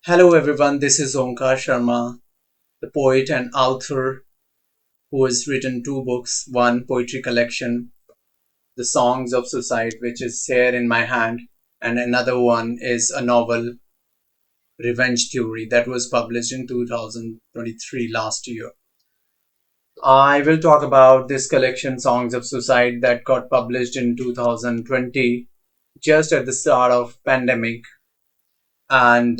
Hello everyone, this is Onkar Sharma, the poet and author who has written two books, one poetry collection, The Songs of Suicide, which is here in my hand, and another one is a novel, Revenge Theory, that was published in 2023 last year. I will talk about this collection, Songs of Suicide, that got published in 2020, just at the start of pandemic and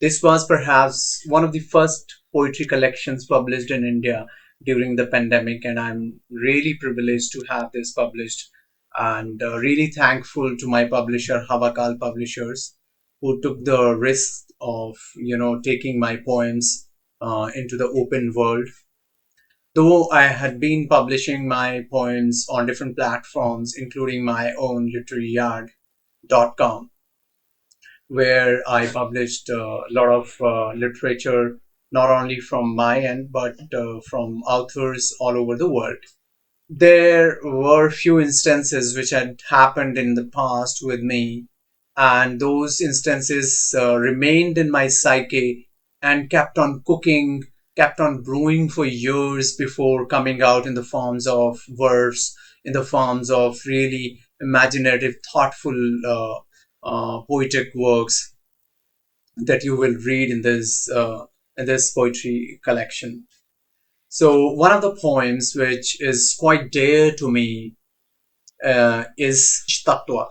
this was perhaps one of the first poetry collections published in India during the pandemic, and I'm really privileged to have this published and really thankful to my publisher Hawakal Publishers who took the risk of taking my poems into the open world. Though I had been publishing my poems on different platforms, including my own literaryyard.com, where I published a lot of literature, not only from my end, but from authors all over the world. There were few instances which had happened in the past with me, and those instances remained in my psyche and kept on cooking, kept on brewing for years before coming out in the forms of verse, in the forms of really imaginative, thoughtful, poetic works that you will read in this poetry collection. So one of the poems which is quite dear to me is Tattva,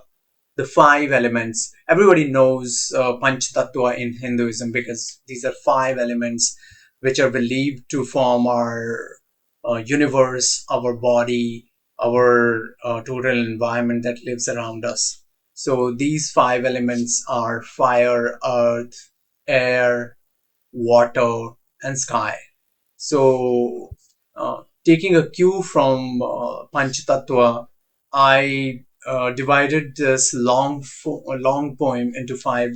the five elements. Everybody knows Panch Tattva in Hinduism because these are five elements which are believed to form our universe, our body, our total environment that lives around us. So these five elements are fire, earth, air, water, and sky. So, taking a cue from Panchatattva, I divided this long poem into five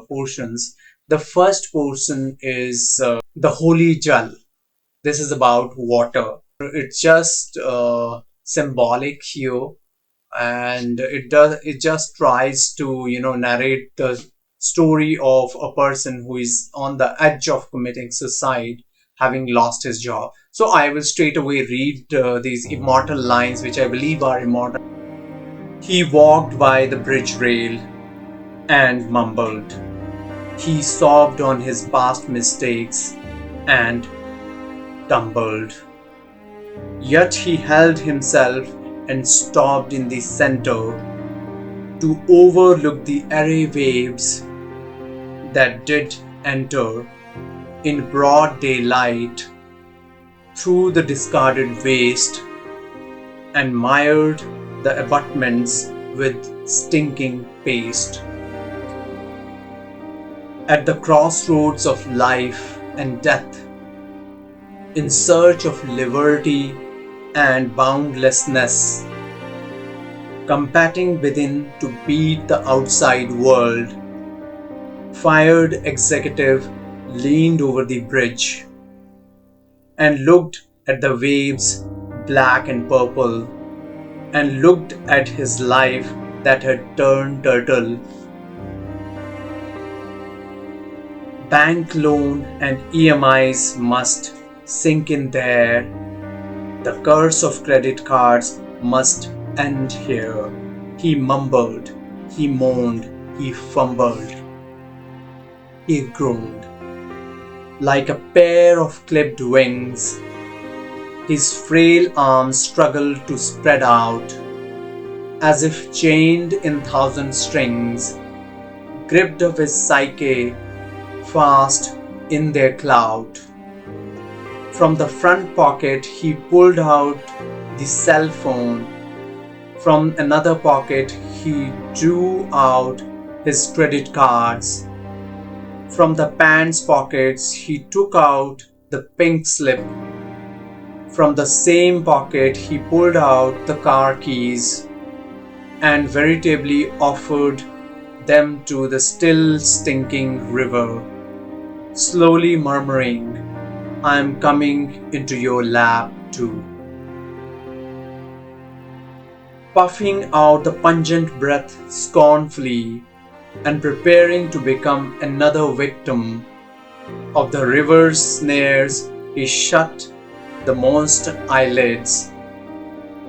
portions. The first portion is the holy jal. This is about water. It's just symbolic here, and it just tries to narrate the story of a person who is on the edge of committing suicide, having lost his job. So I will straight away read these immortal lines, which I believe are immortal. He walked by the bridge rail and mumbled. He sobbed on his past mistakes and tumbled. Yet he held himself and stopped in the center to overlook the array waves that did enter in broad daylight through the discarded waste and mired the abutments with stinking paste. At the crossroads of life and death, in search of liberty and boundlessness, combating within to beat the outside world, fired executive leaned over the bridge and looked at the waves black and purple and looked at his life that had turned turtle. Bank loan and EMIs must sink in there. The curse of credit cards must end here. He mumbled, he moaned, he fumbled, he groaned. Like a pair of clipped wings, his frail arms struggled to spread out, as if chained in thousand strings, gripped of his psyche fast in their cloud. From the front pocket he pulled out the cell phone. From another pocket he drew out his credit cards. From the pants pockets he took out the pink slip. From the same pocket he pulled out the car keys and veritably offered them to the still stinking river, slowly murmuring, "I am coming into your lap too." Puffing out the pungent breath scornfully, and preparing to become another victim of the river's snares, he shut the moist eyelids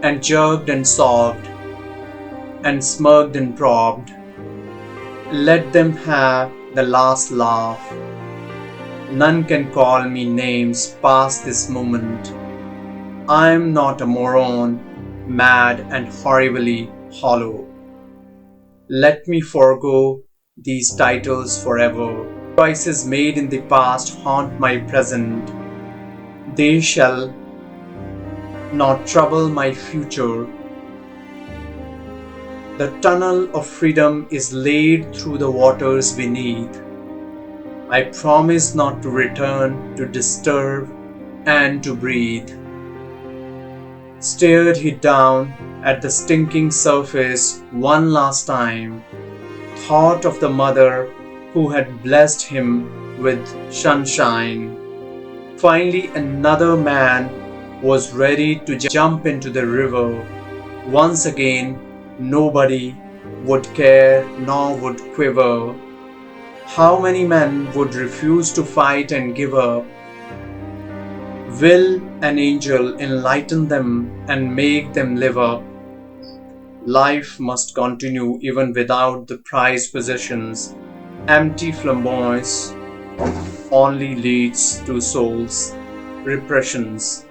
and jerked and sobbed and smirked and probed. Let them have the last laugh. None can call me names past this moment. I am not a moron, mad and horribly hollow. Let me forego these titles forever. Choices made in the past haunt my present. They shall not trouble my future. The tunnel of freedom is laid through the waters beneath. I promise not to return, to disturb, and to breathe. Stared he down at the stinking surface one last time, thought of the mother who had blessed him with sunshine. Finally, another man was ready to jump into the river. Once again, nobody would care nor would quiver. How many men would refuse to fight and give up? Will an angel enlighten them and make them live up? Life must continue even without the prized possessions. Empty flamboyance only leads to souls' repressions.